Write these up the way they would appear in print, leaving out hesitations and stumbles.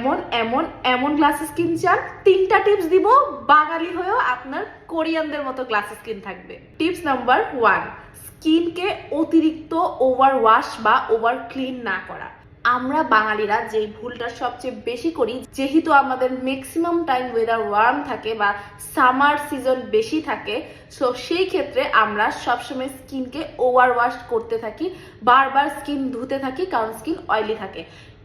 এমন এমন এমন গ্লাস স্কিন চান, 3টা টিপস দিব, বাঙালি হয়েও আপনার কোরিয়ানদের মতো গ্লাস স্কিন থাকবে। টিপস নাম্বার 1, স্কিনকে অতিরিক্ত ওভার ওয়াশ বা ওভার ক্লিন না করা। আমরা বাঙালিরা যে ভুলটা সবচেয়ে বেশি করি, যেহেতু আমাদের ম্যাক্সিমাম টাইম ওয়েদার ওয়ার্ম থাকে বা সামার সিজন বেশি থাকে, সো সেই ক্ষেত্রে আমরা সবসময় স্কিনকে ওভার ওয়াশ করতে থাকি, বারবার স্কিন ধুতে থাকি, কারণ স্কিন অয়েলি থাকে।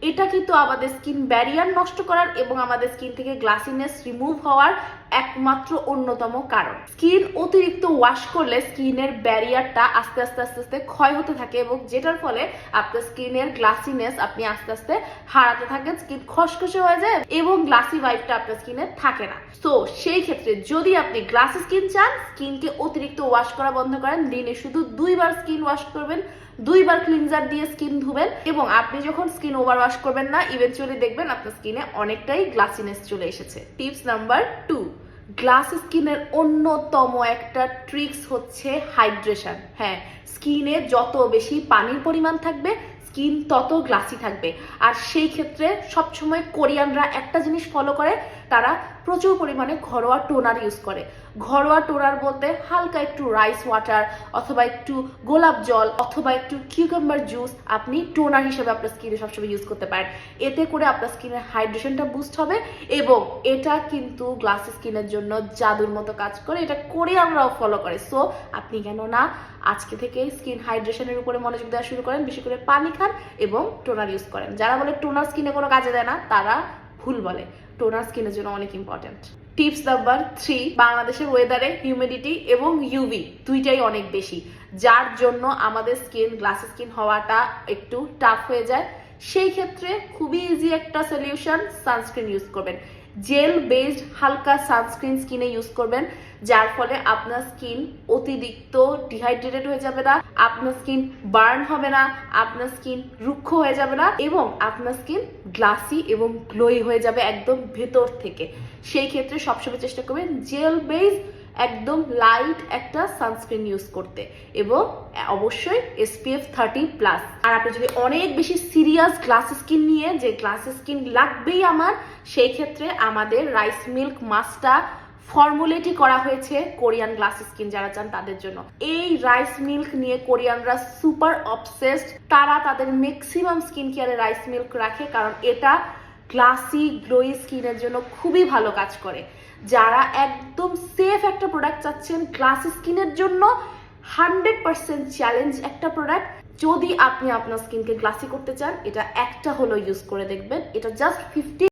এটা কিন্তু আমাদের স্কিন ব্যারিয়ার নষ্ট করার এবং আমাদের স্কিন থেকে গ্লাসিনেস রিমুভ হওয়ার একমাত্র অন্যতম কারণ। স্কিন অতিরিক্ত ওয়াশ করলে স্কিনের ব্যারিয়ারটা আস্তে আস্তে আস্তে আস্তে ক্ষয় হতে থাকে এবং যেটার ফলে আপনার স্কিনের গ্লাসিনেস আপনি আস্তে আস্তে হারাতে থাকেন, স্কিন খসখসে হয়ে যায় এবং গ্লাসি ভাইবটা আপনার স্কিনে থাকে না। তো সেই ক্ষেত্রে যদি আপনি গ্লাস স্কিন চান, স্কিনকে অতিরিক্ত ওয়াশ করা বন্ধ করেন, দিনে শুধু 2বার স্কিন ওয়াশ করবেন, 2বার ক্লিনজার দিয়ে স্কিন ধুবেন এবং আপনি যখন স্কিন ওভার ওয়াশ করবেন না, ইভেনচুয়ালি দেখবেন আপনার স্কিনে অনেকটাই গ্লাসিনেস চলে এসেছে। টিপস নাম্বার 2, গ্লাস স্কিনের অন্যতম একটা ট্রিক্স হচ্ছে হাইড্রেশন। হ্যাঁ, স্কিনে যত বেশি পানির পরিমাণ থাকবে স্কিন তত গ্লাসি থাকবে। আর সেই ক্ষেত্রে সবসময় কোরিয়ানরা একটা জিনিস ফলো করে, তারা প্রচুর পরিমাণে ঘরোয়া টোনার ইউজ করে। ঘরোয়া টোনার বলতে হালকা একটু রাইস ওয়াটার অথবা একটু গোলাপ জল অথবা একটু কিউকাম্বার জুস আপনি টোনার হিসেবে আপনার স্কিনে সবসময় ইউজ করতে পারেন। এতে করে আপনার স্কিনের হাইড্রেশনটা বুস্ট হবে এবং এটা কিন্তু গ্লাস স্কিনের জন্য জাদুর মতো কাজ করে। এটা কোরিয়ানরাও ফলো করে। সো আপনি কেন না আজকে থেকে স্কিন হাইড্রেশনের উপরে মনোযোগ দেওয়া শুরু করেন, বেশি করে পানি খান এবং টোনার ইউজ করেন। যারা বলে টোনার স্কিনে কোনো কাজে দেয় না, তারা ভুল বলে। টোনার স্কিনের জন্য অনেক ইম্পর্টেন্ট। টিপস নাম্বার 3, বাংলাদেশের ওয়েদারে হিউমিডিটি এবং ইউভি দুইটাই অনেক বেশি, যার জন্য আমাদের স্কিন গ্লাস স্কিন হওয়াটা একটু টাফ হয়ে যায়। সেই ক্ষেত্রে খুবই ইজি একটা সলিউশন, সানস্ক্রিন ইউজ করবেন। জেল বেসড হালকা সানস্ক্রিন স্কিনে ইউজ করবেন, যার ফলে আপনার স্কিন অতিরিক্ত ডিহাইড্রেটেড হয়ে যাবে না, আপনার স্কিন বার্ন হবে না, আপনার স্কিন রুক্ষ হয়ে যাবে না এবং আপনার স্কিন গ্লাসি এবং গ্লোই হয়ে যাবে একদম ভেতর থেকে। সেই ক্ষেত্রে সবসময় চেষ্টা করবেন জেল বেসড একদম লাইট একটা সানস্ক্রিন ইউজ করতে এবং অবশ্যই SPF 30+। আর আপনি যদি অনেক বেশি সিরিয়াস গ্লাস স্কিন নিয়ে যে গ্লাস স্কিন লাগবেই আমার, সেই ক্ষেত্রে আমাদের রাইস মিল্ক মাস্কটা ফর্মুলেটই করা হয়েছে কোরিয়ান গ্লাস স্কিন যারা চান তাদের জন্য। এই রাইস মিল্ক নিয়ে কোরিয়ানরা সুপার অবসেসড। তারা তাদের ম্যাক্সিমাম স্কিন কেয়ারে রাইস মিল্ক রাখে, কারণ এটা গ্লাসি গ্লোই স্কিনের জন্য খুবই ভালো কাজ করে। যারা একদম সেফ একটা প্রোডাক্ট চাচ্ছেন গ্লাস স্কিনের জন্য, 100% চ্যালেঞ্জ একটা প্রোডাক্ট। যদি আপনি আপনার স্কিনকে গ্লাসি করতে চান, এটা একটা হলো ইউজ করে দেখবেন। এটা জাস্ট 50